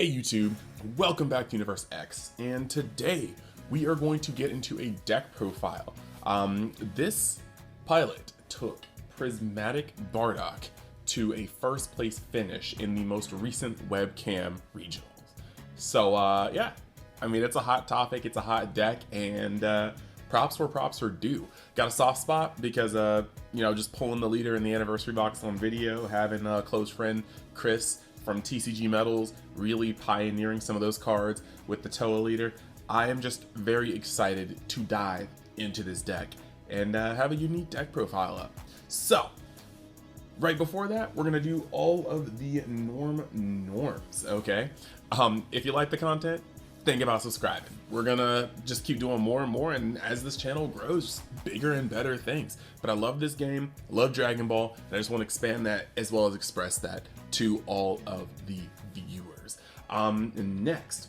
Hey YouTube, welcome back to Universe X, and today we are going to get into a deck profile. This pilot took Prismatic Bardock to a first place finish in the most recent Webcam regionals. So yeah, I mean, it's a hot topic, it's a hot deck, and props where props are due. Got a soft spot because just pulling the leader in the anniversary box on video, having a close friend Chris from TCGMetalZ really pioneering some of those cards with the Toa leader. I am just very excited to dive into this deck and have a unique deck profile up. So right before that, we're gonna do all of the norms, okay? If you like the content, think about subscribing. We're gonna just keep doing more and more, and as this channel grows, just bigger and better things. But I love this game, I love Dragon Ball, and I just want to expand that as well as express that to all of the viewers. And next,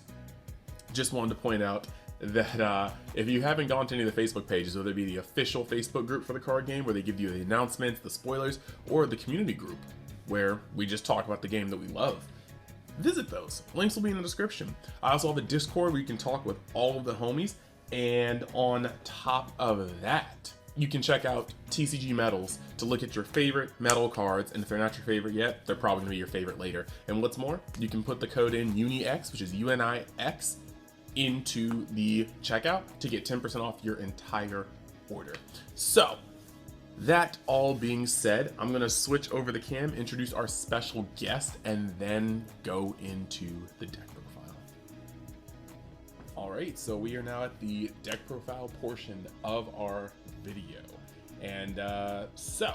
just wanted to point out that if you haven't gone to any of the Facebook pages, whether it be the official Facebook group for the card game, where they give you the announcements, the spoilers, or the community group, where we just talk about the game that we love, visit those. Links will be in the description. I also have a Discord where you can talk with all of the homies, and on top of that, you can check out TCGMetalZ to look at your favorite metal cards, and if they're not your favorite yet, they're probably gonna be your favorite later. And what's more, you can put the code in UNIX, which is UNIX, into the checkout to get 10% off your entire order. So that all being said, I'm gonna switch over the cam, introduce our special guest, and then go into the deck profile. All right, so we are now at the deck profile portion of our video. And so,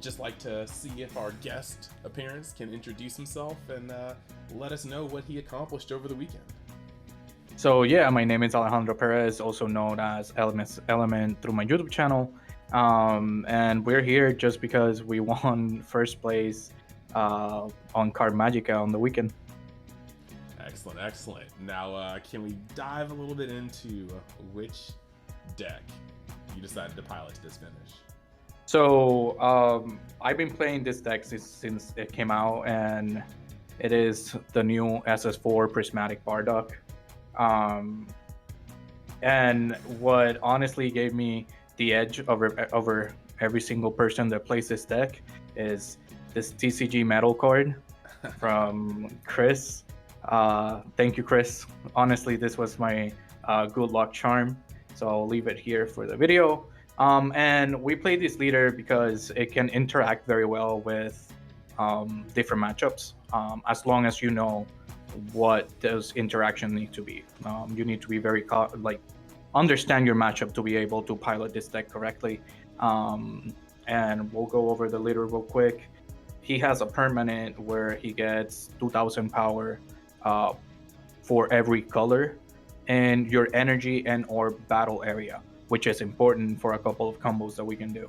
just like to see if our guest appearance can introduce himself and let us know what he accomplished over the weekend. So yeah, my name is Alejandro Perez, also known as Element through my YouTube channel. And we're here just because we won first place on Card Magica on the weekend. Excellent, excellent. Now, can we dive a little bit into which deck you decided to pilot to this finish? So I've been playing this deck since it came out, and it is the new SS4 Prismatic Bardock. And what honestly gave me the edge over every single person that plays this deck is this TCGmetalZ card from Chris. Thank you, Chris. Honestly, this was my good luck charm, so I'll leave it here for the video. And we play this leader because it can interact very well with different matchups, as long as you know what those interactions need to be. You need to be very understand your matchup to be able to pilot this deck correctly. And we'll go over the leader real quick. He has a permanent where he gets 2000 power for every color and your energy and or battle area, which is important for a couple of combos that we can do.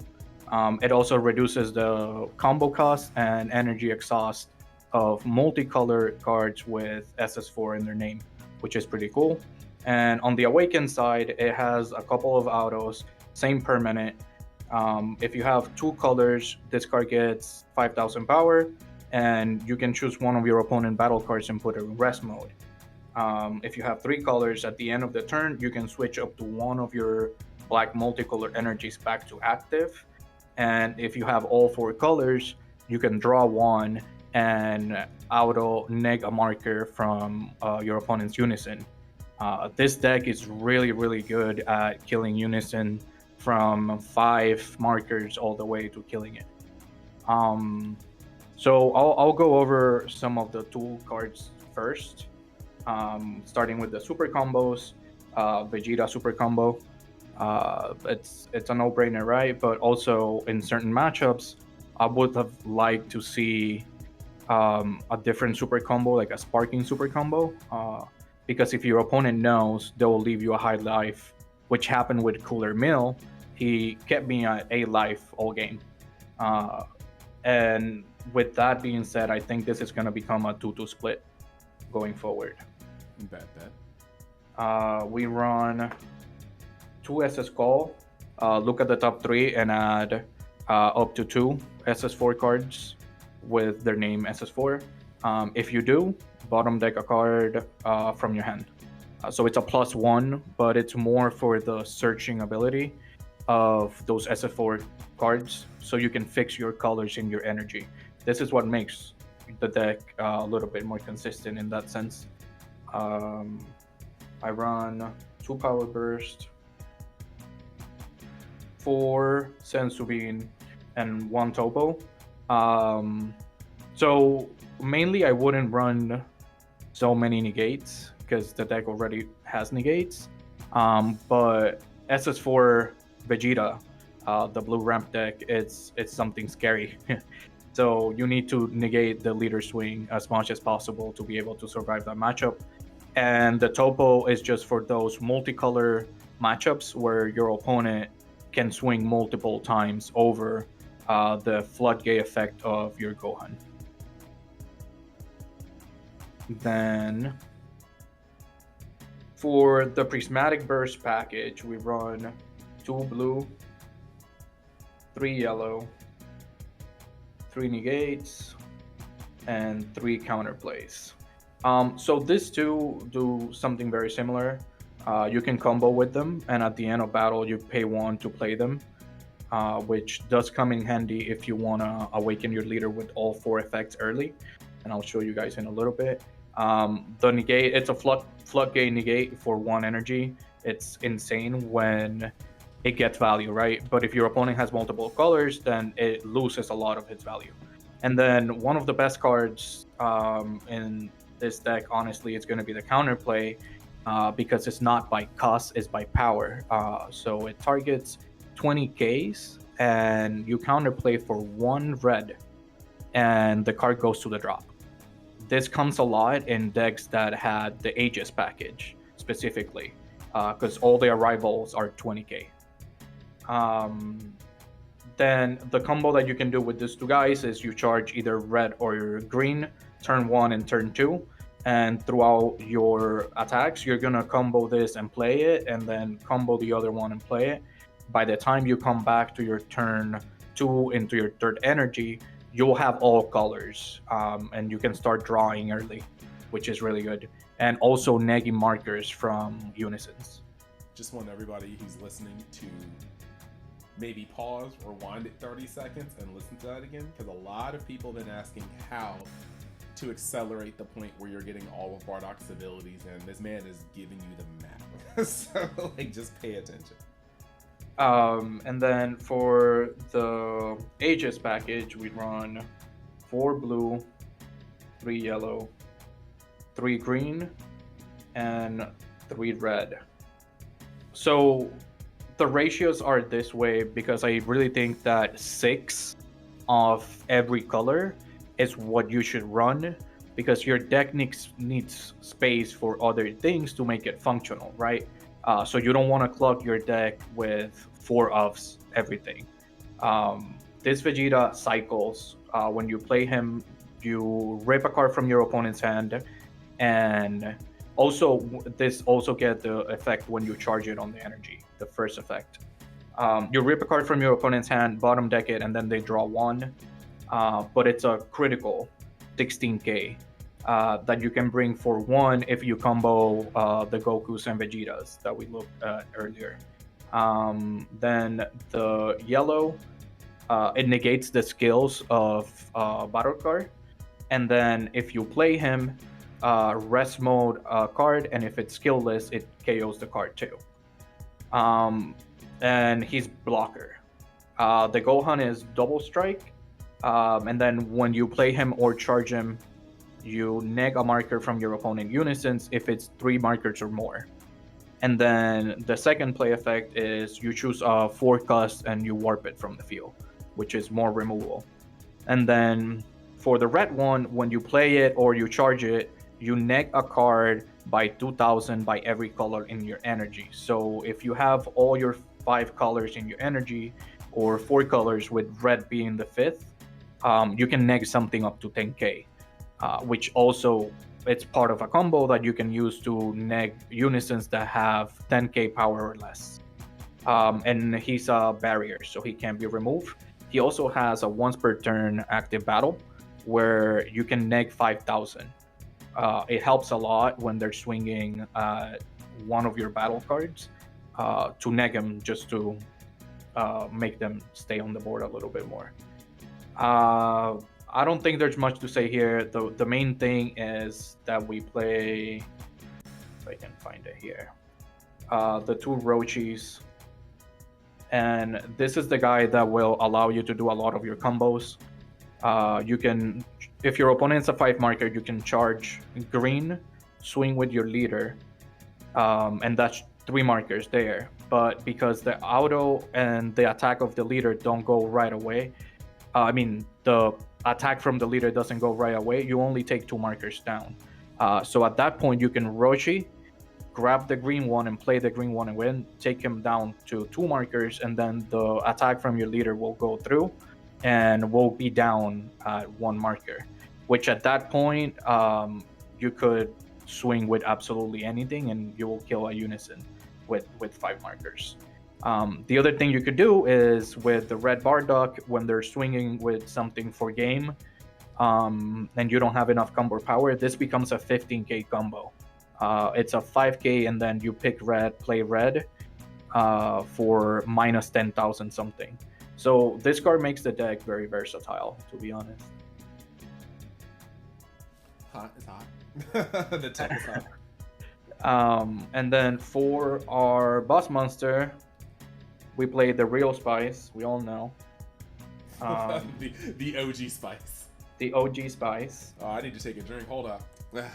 It also reduces the combo cost and energy exhaust of multicolor cards with SS4 in their name, which is pretty cool. And on the Awaken side, it has a couple of autos, same permanent. If you have two colors, this card gets 5000 power, and you can choose one of your opponent battle cards and put it in rest mode. If you have three colors, at the end of the turn, you can switch up to one of your black multicolor energies back to active. And if you have all four colors, you can draw one and auto neg a marker from your opponent's Unison. This deck is really good at killing Unison from 5 markers all the way to killing it. So I'll go over some of the tool cards first, starting with the super combos. Vegeta super combo. It's a no-brainer, right? But also in certain matchups, I would have liked to see a different super combo, like a sparking super combo, because if your opponent knows, they will leave you a high life, which happened with Cooler Mill. He kept me at a life all game. And with that being said, I think this is going to become a 2-2 split going forward. Bet. We run 2 SS Call, look at the top 3 and add up to 2 SS4 cards with their name SS4. If you do, bottom deck a card from your hand. So it's a +1, but it's more for the searching ability of those SS4 cards, so you can fix your colors in your energy. This is what makes the deck a little bit more consistent in that sense. I run 2 Power Burst, 4 Sensubin, and 1 Topo. So mainly I wouldn't run so many negates because the deck already has negates. But SS4 Vegeta, the blue ramp deck, it's something scary. So you need to negate the leader swing as much as possible to be able to survive that matchup. And the Topo is just for those multicolor matchups where your opponent can swing multiple times over the floodgate effect of your Gohan. Then for the Prismatic Burst package, we run 2 blue, 3 yellow, 3 negates, and 3 counterplays. So these two do something very similar. You can combo with them, and at the end of battle, you pay 1 to play them, which does come in handy if you want to awaken your leader with all 4 effects early, and I'll show you guys in a little bit. The negate, it's a floodgate negate for 1 energy. It's insane when it gets value, right? But if your opponent has multiple colors, then it loses a lot of its value. And then one of the best cards in this deck, honestly, is going to be the counterplay, because it's not by cost, it's by power. So it targets 20 Ks, and you counterplay for 1 red, and the card goes to the drop. This comes a lot in decks that had the Aegis package, specifically, because all their rivals are 20k. Then the combo that you can do with these 2 guys is you charge either red or green, turn 1 and turn 2, and throughout your attacks, you're gonna combo this and play it, and then combo the other one and play it. By the time you come back to your turn 2 into your 3rd energy, you'll have all colors, and you can start drawing early, which is really good. And also negging markers from Unisons. Just want everybody who's listening to maybe pause, rewind it 30 seconds, and listen to that again, because a lot of people have been asking how to accelerate the point where you're getting all of Bardock's abilities, and this man is giving you the map. So, just pay attention. And then for the Aegis package, we run 4 blue, 3 yellow, 3 green, and 3 red. So the ratios are this way because I really think that 6 of every color is what you should run, because your deck needs space for other things to make it functional, right? So you don't want to clog your deck with 4 ofs everything. This Vegeta cycles. When you play him, you rip a card from your opponent's hand, and also this also get the effect when you charge it on the energy, the first effect. You rip a card from your opponent's hand, bottom deck it, and then they draw 1. But it's a critical 16k. That you can bring for 1 if you combo the Gokus and Vegetas that we looked at earlier. Then the yellow, it negates the skills of Bardock, and then if you play him, rest mode card, and if it's skillless, it KOs the card too. And he's blocker. The Gohan is double strike, and then when you play him or charge him, you neg a marker from your opponent Unisons if it's 3 markers or more. And then the second play effect is you choose a 4 cost and you warp it from the field, which is more removal. And then for the red one, when you play it or you charge it, you neg a card by 2000 by every color in your energy. So if you have all your 5 colors in your energy, or 4 colors with red being the 5th, you can neg something up to 10k. Which also, it's part of a combo that you can use to neg Unisons that have 10k power or less. And he's a barrier, so he can't be removed. He also has a once per turn active battle. where you can neg 5,000. It helps a lot when they're swinging one of your battle cards to neg them just to make them stay on the board a little bit more. I don't think there's much to say here. The main thing is that we play, if I can find it here, the 2 Rochis. And this is the guy that will allow you to do a lot of your combos. You can, if your opponent's a 5 marker, you can charge green, swing with your leader, and that's 3 markers there. But because the auto and the attack of the leader don't go right away, the attack from the leader doesn't go right away, you only take 2 markers down. So at that point, you can Roshi, grab the green one and play the green one and win, take him down to 2 markers, and then the attack from your leader will go through and will be down at 1 marker, which at that point, you could swing with absolutely anything and you will kill a unison with 5 markers. The other thing you could do is with the red Bardock, when they're swinging with something for game, and you don't have enough combo power, this becomes a 15k combo. It's a 5k, and then you pick red, play red for minus 10,000 something. So this card makes the deck very versatile, to be honest. Hot, it's hot. The tech is hot. And then for our boss monster, we played the real Spice. We all know. The OG Spice. The OG Spice. Oh, I need to take a drink. Hold up.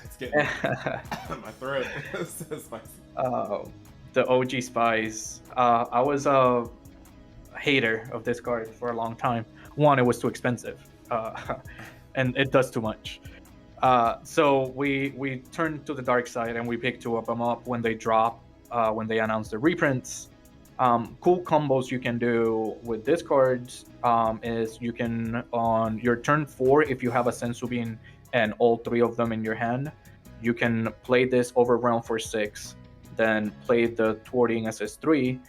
It's getting my throat. It's so spicy. The OG Spice. I was a hater of this card for a long time. One, it was too expensive, and it does too much. So we turned to the dark side and we picked 2 of them up when they drop, when they announce the reprints. Cool combos you can do with this card is you can, on your turn 4, if you have a Sensu Bean and all 3 of them in your hand, you can play this Overwhelm for 6, then play the thwarting SS3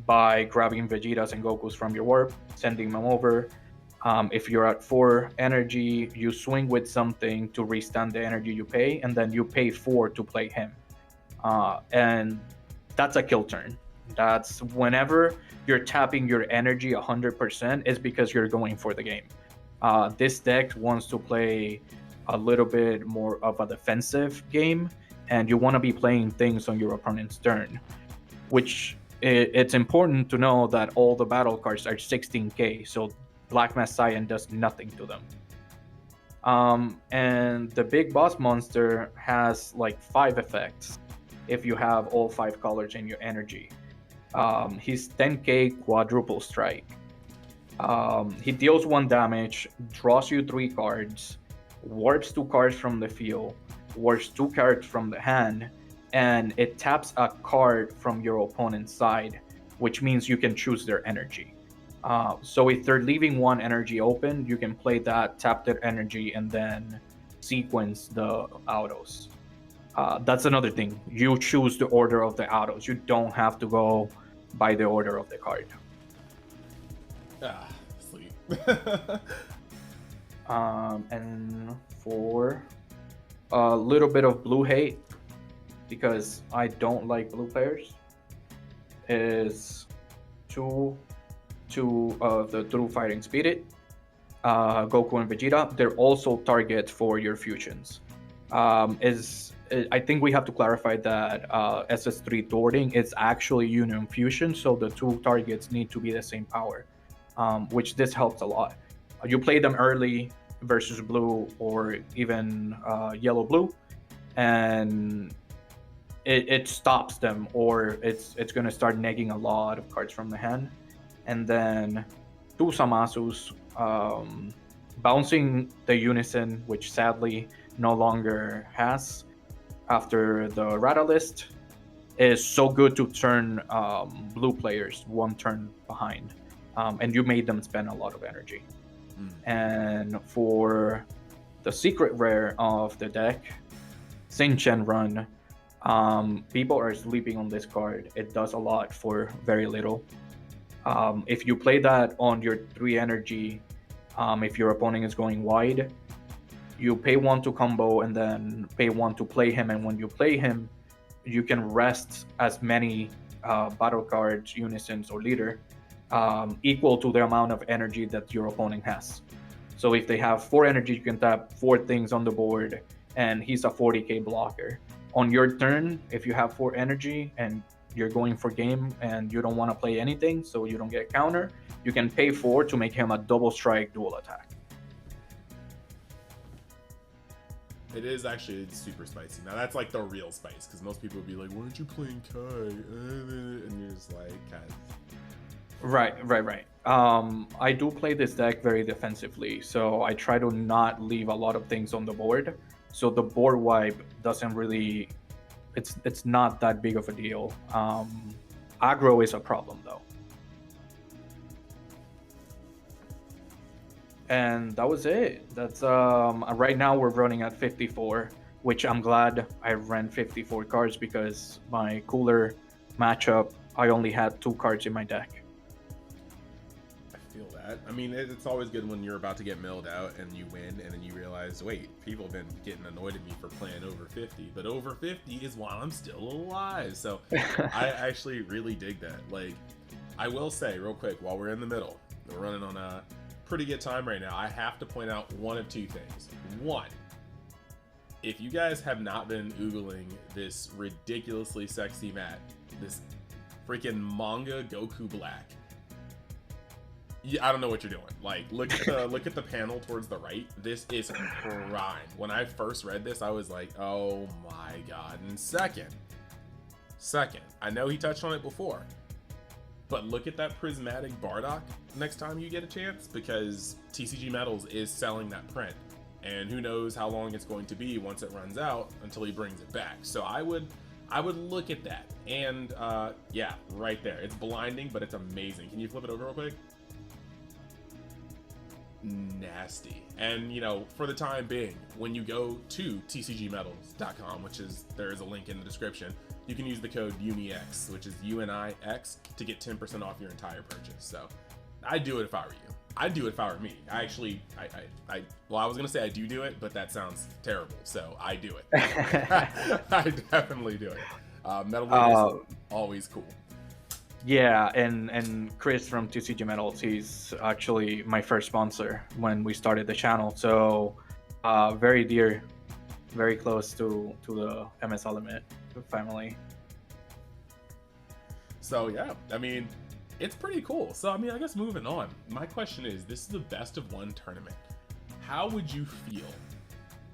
by grabbing Vegetas and Gokus from your warp, sending them over. If you're at 4 energy, you swing with something to restand the energy you pay, and then you pay 4 to play him. And that's a kill turn. That's whenever you're tapping your energy 100% is because you're going for the game. This deck wants to play a little bit more of a defensive game, and you want to be playing things on your opponent's turn, which it's important to know that all the battle cards are 16k, so Black Mass Cyan does nothing to them. And the big boss monster has like 5 effects if you have all 5 colors in your energy. He's 10k quadruple strike. He deals 1 damage, draws you 3 cards, warps 2 cards from the field, warps 2 cards from the hand, and it taps a card from your opponent's side, which means you can choose their energy. So if they're leaving 1 energy open, you can play that, tap their energy, and then sequence the autos. That's another thing. You choose the order of the autos. You don't have to go by the order of the card. Sleep. And for a little bit of blue hate, because I don't like blue players, is 2 of the True Fighting Spirit, Goku and Vegeta. They're also targets for your fusions. I think we have to clarify that SS3 thwarting is actually Union Fusion, so the 2 targets need to be the same power, which this helps a lot. You play them early versus blue or even yellow-blue, and it stops them, or it's going to start negging a lot of cards from the hand. And then 2 Zamasus, bouncing the Unison, which sadly no longer has after the Rata list, is so good to turn blue players 1 turn behind, and you made them spend a lot of energy. And for the secret rare of the deck, Sinchen Run, people are sleeping on this card. It does a lot for very little. If you play that on your 3 energy If your opponent is going wide, you pay 1 to combo and then pay 1 to play him. And when you play him, you can rest as many battle cards, unisons, or leader equal to the amount of energy that your opponent has. So if they have 4 energy, you can tap 4 things on the board, and he's a 40k blocker. On your turn, if you have 4 energy and you're going for game and you don't want to play anything, so you don't get counter, you can pay 4 to make him a double strike dual attack. It is actually super spicy. Now that's like the real spice, because most people would be like, "Why aren't you playing Kai?" And you're just like, "Kai." Right. I do play this deck very defensively, so I try to not leave a lot of things on the board. So the board wipe doesn't really, it's not that big of a deal. Aggro is a problem though. And that was it. That's right now we're running at 54, which I'm glad I ran 54 cards, because my cooler matchup, I only had 2 cards in my deck. I feel that. I mean, it's always good when you're about to get milled out and you win, and then you realize, wait, people have been getting annoyed at me for playing over 50, but over 50 is while I'm still alive. So I actually really dig that. Like, I will say real quick, while we're in the middle, we're running on a pretty good time right now. I have to point out one of 2 things. One, if you guys have not been oogling this ridiculously sexy mat, this freaking manga Goku Black, I don't know what you're doing. Like, look at the panel towards the right. This is prime. When I first read this, I was like, oh my god. And second, I know he touched on it before, but look at that Prismatic Bardock next time you get a chance, because TCGMetalZ is selling that print, and who knows how long it's going to be once it runs out until he brings it back. So I would look at that, and yeah, right there. It's blinding, but it's amazing. Can you flip it over real quick? Nasty. And you know, for the time being, when you go to TCGMetalZ.com, which is, there is a link in the description, you can use the code UNIX, which is UNIX, to get 10% off your entire purchase. So I'd do it if I were you. I'd do it if I were me. I actually, well, I was gonna say I do it, but that sounds terrible. So I do it. I definitely do it. Metal League is always cool. Yeah, and Chris from TCGMetalZ, he's actually my first sponsor when we started the channel. So very dear, very close to the MS Ultimate family. So yeah, I mean, it's pretty cool. So I mean, I guess moving on, my question is, this is the best of 1 tournament. How would you feel?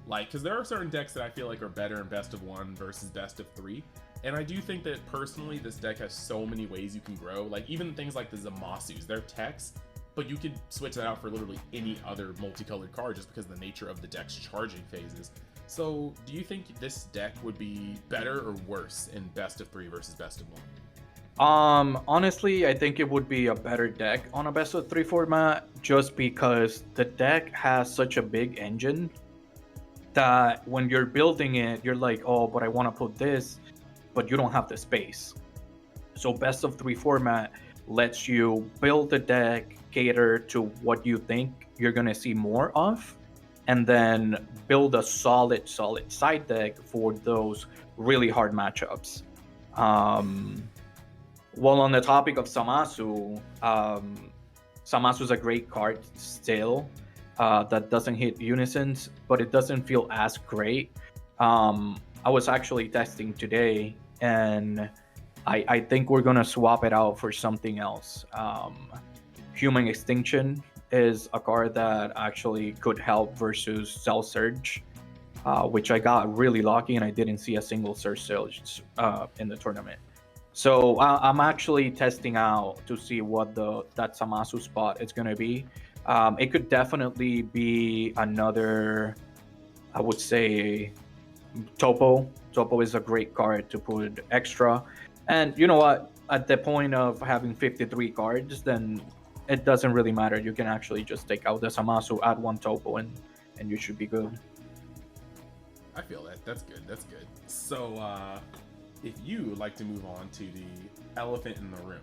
Like, because there are certain decks that I feel like are better in best of 1 versus best of 3. And I do think that personally, this deck has so many ways you can grow. Like, even things like the Zamasus, they're techs, but you could switch that out for literally any other multicolored card just because of the nature of the deck's charging phases. So do you think this deck would be better or worse in best of 3 versus best of 1? Honestly, I think it would be a better deck on a best of 3 format, just because the deck has such a big engine that when you're building it, you're like, oh, but I want to put this, but you don't have the space. So best of 3 format lets you build the deck, cater to what you think you're going to see more of, and then build a solid side deck for those really hard matchups. Well, on the topic of Zamasu, Zamasu is a great card still that doesn't hit unisons, but it doesn't feel as great. I was actually testing today, and I think we're gonna swap it out for something else. Human Extinction is a card that actually could help versus Cell Surge, which I got really lucky, and I didn't see a single Surge Surge in the tournament. So I'm actually testing out to see what that Zamasu spot is gonna be. It could definitely be another, I would say, Topo. Topo is a great card to put extra. And you know what? At the point of having 53 cards, then it doesn't really matter. You can actually just take out the Zamasu, add 1 Topo, and you should be good. I feel that. That's good. That's good. So, if you would like to move on to the elephant in the room,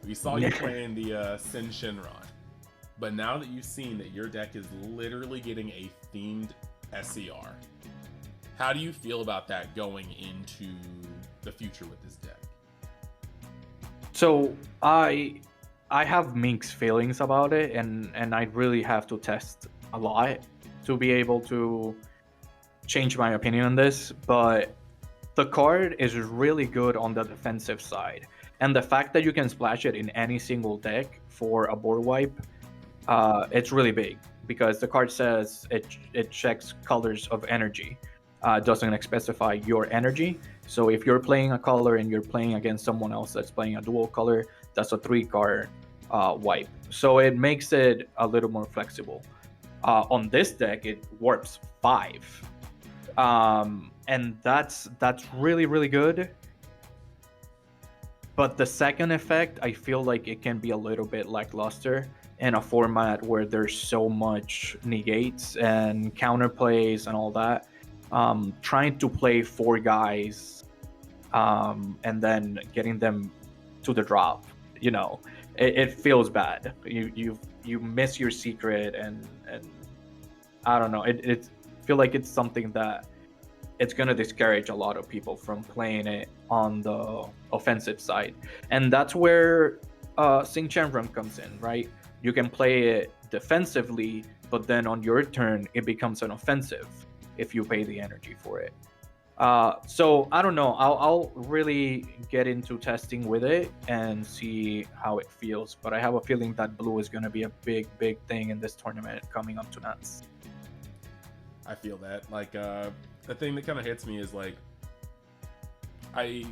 we saw you playing the Sin Shinron. But now that you've seen that your deck is literally getting a themed SCR, how do you feel about that going into the future with this deck? So I have mixed feelings about it, and I really have to test a lot to be able to change my opinion on this. But the card is really good on the defensive side, and the fact that you can splash it in any single deck for a board wipe, it's really big, because the card says it checks colors of energy, doesn't specify your energy. So if you're playing a color and you're playing against someone else that's playing a dual color, that's a 3-card wipe. So it makes it a little more flexible. On this deck, it warps 5. And that's really, really good. But the second effect, I feel like it can be a little bit lackluster in a format where there's so much negates and counterplays and all that. Trying to play 4 guys and then getting them to the drop, it feels bad. You miss your secret, and I don't know. It feel like it's something that it's going to discourage a lot of people from playing it on the offensive side. And that's where Sing Chenram comes in, right? You can play it defensively, but then on your turn, it becomes an offensive if you pay the energy for it. So I don't know. I'll really get into testing with it and see how it feels. But I have a feeling that blue is going to be a big, big thing in this tournament coming up to Nats. I feel that. Like, the thing that kind of hits me is, like, I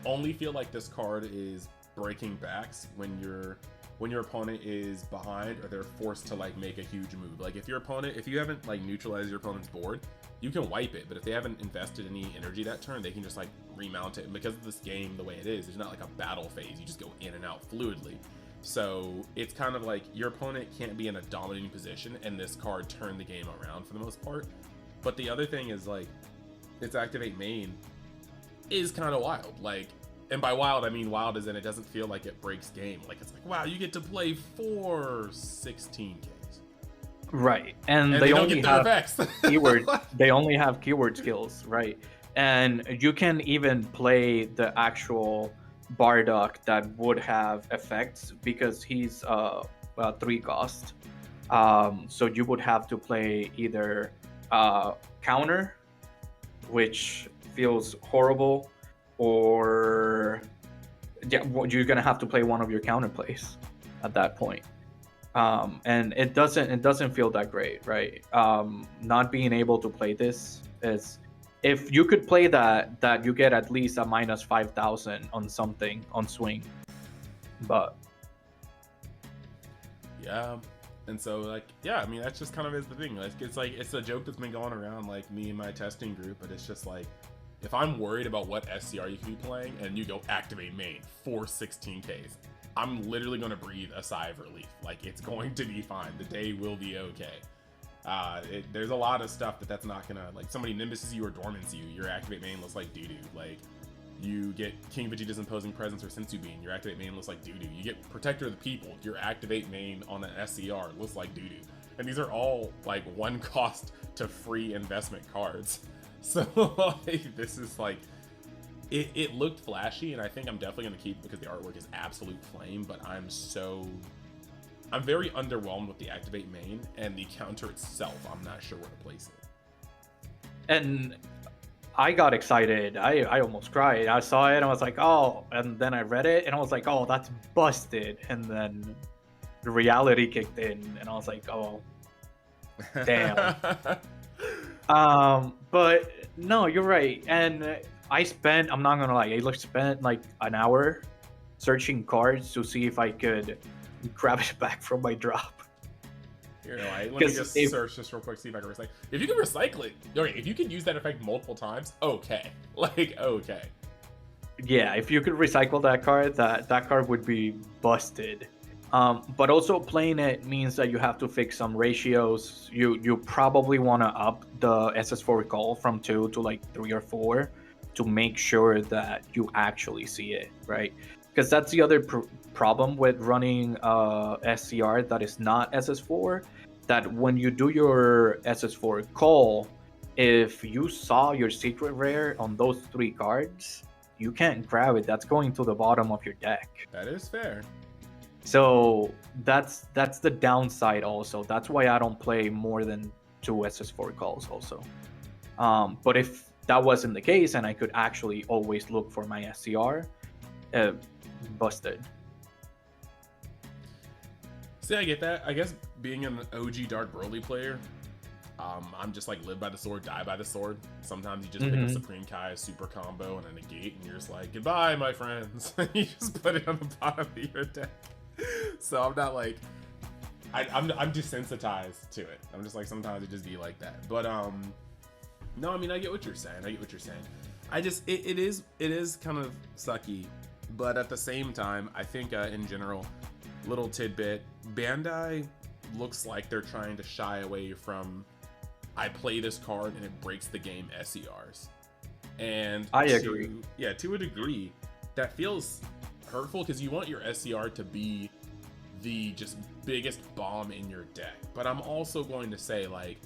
only feel like this card is breaking backs when your opponent is behind, or they're forced to, like, make a huge move. Like, if you haven't, like, neutralized your opponent's board, you can wipe it, but if they haven't invested any energy that turn, they can just, like, remount it. And because of this game, the way it is, there's not, like, a battle phase. You just go in and out fluidly. So it's kind of like your opponent can't be in a dominating position, and this card turned the game around for the most part. But the other thing is, like, its activate main is kind of wild. Like, and by wild, I mean wild as in it doesn't feel like it breaks game. Like, it's like, wow, you get to play 4 16Ks. Right, and they don't only get have effects. keyword. They only have keyword skills, right? And you can even play the actual Bardock that would have effects, because he's 3 cost. So you would have to play either counter, which feels horrible, or you're gonna have to play one of your counter plays at that point. And it doesn't feel that great, right? Not being able to play this is, if you could play that you get at least a minus 5,000 on something on swing, but yeah. And so, like, yeah, I mean, that's just kind of is the thing. Like, it's a joke that's been going around, like, me and my testing group, but it's just like, if I'm worried about what SCR you can be playing and you go activate main 4 16Ks, I'm literally going to breathe a sigh of relief. Like, it's going to be fine. The day will be okay. There's a lot of stuff that's not going to, like, somebody nimbuses you or dormants you, your activate main looks like doo-doo. Like, you get King Vegeta's Imposing Presence or Sensu Bean, your activate main looks like doo-doo. You get Protector of the People, your activate main on an SCR looks like doo-doo. And these are all, like, 1 cost to free investment cards. So, like, this is, like, it looked flashy, and I think I'm definitely going to keep it because the artwork is absolute flame, but I'm very underwhelmed with the activate main, and the counter itself, I'm not sure where to place it. And I got excited. I almost cried. I saw it and I was like, oh, and then I read it and I was like, oh, that's busted. And then the reality kicked in and I was like, oh, damn. But no, you're right. And I'm not gonna lie, I spent like an hour searching cards to see if I could grab it back from my drop. Here, let me just search just real quick, see if I can recycle. If you can recycle it, okay, if you can use that effect multiple times, okay. Like, okay. Yeah, if you could recycle that card, that card would be busted. But also playing it means that you have to fix some ratios. You probably want to up the SS4 call from 2 to like 3 or 4 to make sure that you actually see it, right? because that's the other problem with running SCR that is not SS4. That when you do your SS4 call, if you saw your secret rare on those 3 cards, you can't grab it. That's going to the bottom of your deck. That is fair. So that's the downside also. That's why I don't play more than 2 SS4 calls also. But if that wasn't the case and I could actually always look for my SCR, busted. See, I get that. I guess being an OG Dark Broly player, I'm just like live by the sword, die by the sword. Sometimes you just pick up Supreme Kai, a super combo, and a negate, and you're just like, goodbye, my friends. You just put it on the bottom of your deck. So I'm not like, I'm desensitized to it. I'm just like, sometimes it just be like that. But no, I mean, I get what you're saying. I just it is kind of sucky, but at the same time, I think in general, little tidbit, Bandai looks like they're trying to shy away from I play this card and it breaks the game SCRs. And I agree. Yeah, to a degree, that feels hurtful because you want your SCR to be the just biggest bomb in your deck. But I'm also going to say, like,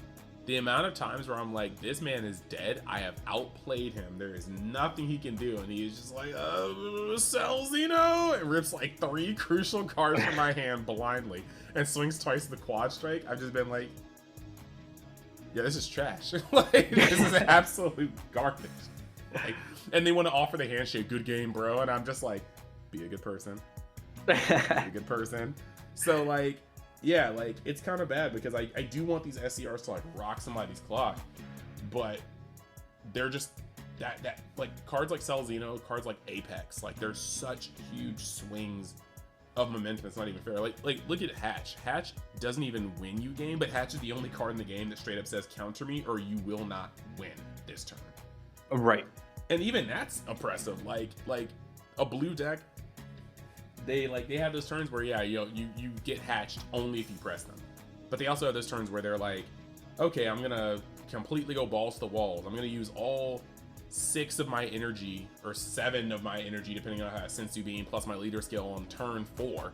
the amount of times where I'm like, this man is dead, I have outplayed him, there is nothing he can do, and he's just like, sell Xeno, and rips like 3 crucial cards from my hand blindly and swings twice the quad strike. I've just been like, yeah, this is trash. Like, this is absolute garbage. Like, and they want to offer the handshake, good game, bro, and I'm just like, be a good person. Be a good person. So like, yeah, like, it's kind of bad because I do want these SCRs to like rock somebody's clock, but they're just that like cards like Cell Xeno, cards like Apex, like there's such huge swings of momentum. It's not even fair. Like look at Hatch. Hatch doesn't even win you game, but Hatch is the only card in the game that straight up says counter me or you will not win this turn. Right. And even that's impressive. Like a blue deck, they have those turns where you get hatched only if you press them, but they also have those turns where they're like, okay, I'm gonna completely go balls to the walls, I'm gonna use all 6 of my energy or 7 of my energy depending on how Sensu Beam plus my leader skill on turn 4,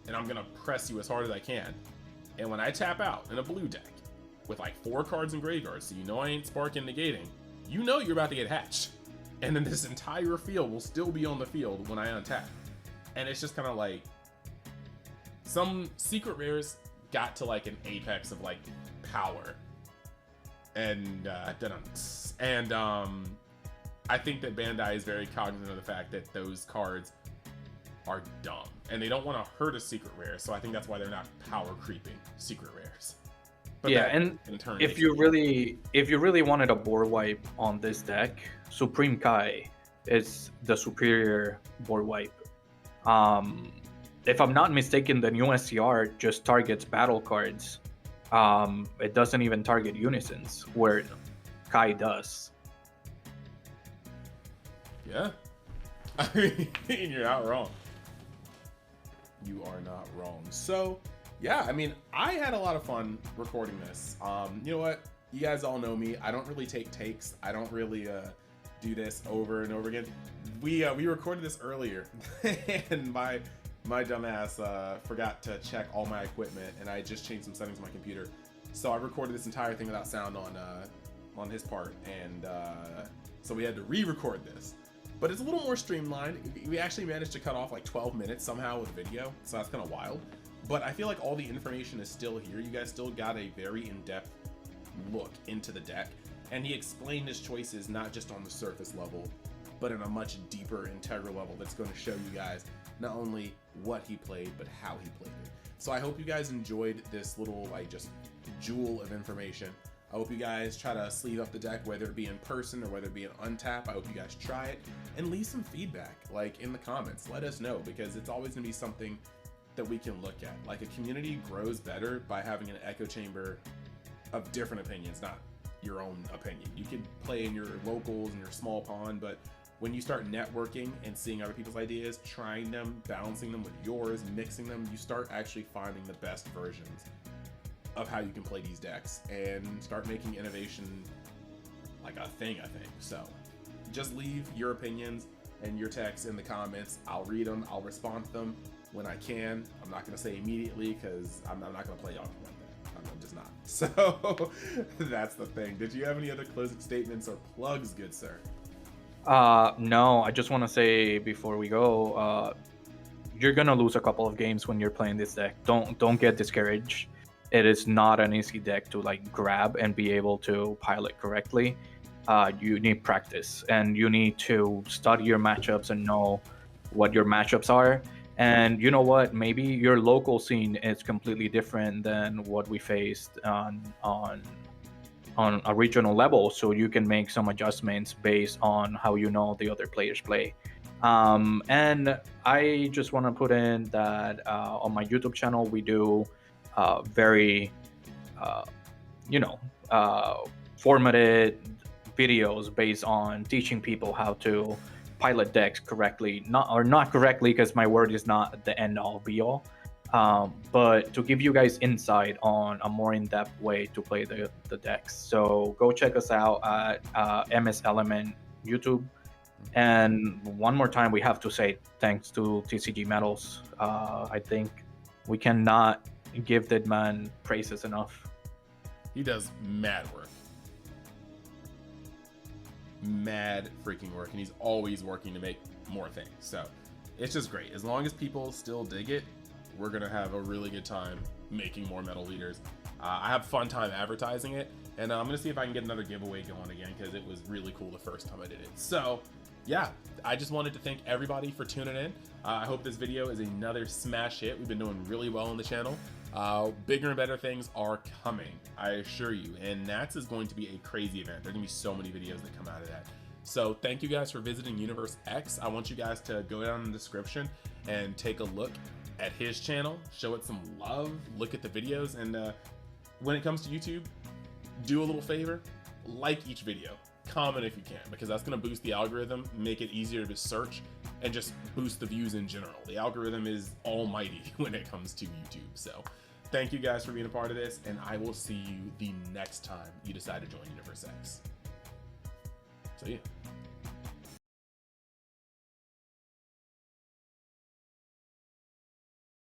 and I'm gonna press you as hard as I can. And when I tap out in a blue deck with like 4 cards in graveyard, so you know I ain't sparking negating, you know you're about to get hatched, and then this entire field will still be on the field when I untap. And it's just kind of like, some secret rares got to like an apex of like power, and I think that Bandai is very cognizant of the fact that those cards are dumb and they don't want to hurt a secret rare. So I think that's why they're not power creeping secret rares. But yeah, and if you really wanted a board wipe on this deck, Supreme Kai is the superior board wipe. If I'm not mistaken, the new SCR just targets battle cards. It doesn't even target unisons, where Kai does. Yeah. I mean, you're not wrong. You are not wrong. So, yeah, I mean, I had a lot of fun recording this. You know what? You guys all know me. I don't really take takes. I don't really do this over and over again. We recorded this earlier, and my dumbass forgot to check all my equipment, and I just changed some settings on my computer. So I recorded this entire thing without sound on his part, and so we had to re-record this. But it's a little more streamlined. We actually managed to cut off like 12 minutes somehow with video, so that's kind of wild. But I feel like all the information is still here. You guys still got a very in-depth look into the deck, and he explained his choices not just on the surface level, but in a much deeper integral level that's going to show you guys not only what he played, but how he played it. So I hope you guys enjoyed this little like just jewel of information. I hope you guys try to sleeve up the deck, whether it be in person or whether it be an untap. I hope you guys try it and leave some feedback like in the comments. Let us know, because it's always going to be something that we can look at. Like, a community grows better by having an echo chamber of different opinions, not your own opinion. You can play in your locals and your small pond, but when you start networking and seeing other people's ideas, trying them, balancing them with yours, mixing them, you start actually finding the best versions of how you can play these decks and start making innovation like a thing, I think. So just leave your opinions and your texts in the comments. I'll read them. I'll respond to them when I can. I'm not going to say immediately because I'm not going to play y'all like that. I'm just not. So that's the thing. Did you have any other closing statements or plugs, good sir? No, I just want to say before we go, you're gonna lose a couple of games when you're playing this deck. Don't get discouraged. It is not an easy deck to like grab and be able to pilot correctly. You need practice, and you need to study your matchups and know what your matchups are. And you know what? Maybe your local scene is completely different than what we faced on a regional level, so you can make some adjustments based on how you know the other players play. And I just want to put in that on my YouTube channel we do very formatted videos based on teaching people how to pilot decks correctly, not correctly, because my word is not the end all be all, but to give you guys insight on a more in-depth way to play the decks. So go check us out at MS Element YouTube. And one more time, we have to say thanks to TCGMetalZ. I think we cannot give that man praises enough. He does mad work. Mad freaking work, and he's always working to make more things. So it's just great. As long as people still dig it, we're gonna have a really good time making more metal leaders. I have fun time advertising it, and I'm gonna see if I can get another giveaway going again, because it was really cool the first time I did it. So yeah, I just wanted to thank everybody for tuning in. I hope this video is another smash hit. We've been doing really well on the channel. Bigger and better things are coming, I assure you, and Nats is going to be a crazy event. There are gonna be so many videos that come out of that. So thank you guys for visiting Universe X. I want you guys to go down in the description and take a look at his channel, show it some love, look at the videos, and when it comes to YouTube, do a little favor, like each video, comment if you can, because that's going to boost the algorithm, make it easier to search, and just boost the views in general. The algorithm is almighty when it comes to YouTube. So thank you guys for being a part of this, and I will see you the next time you decide to join Universe X. So yeah.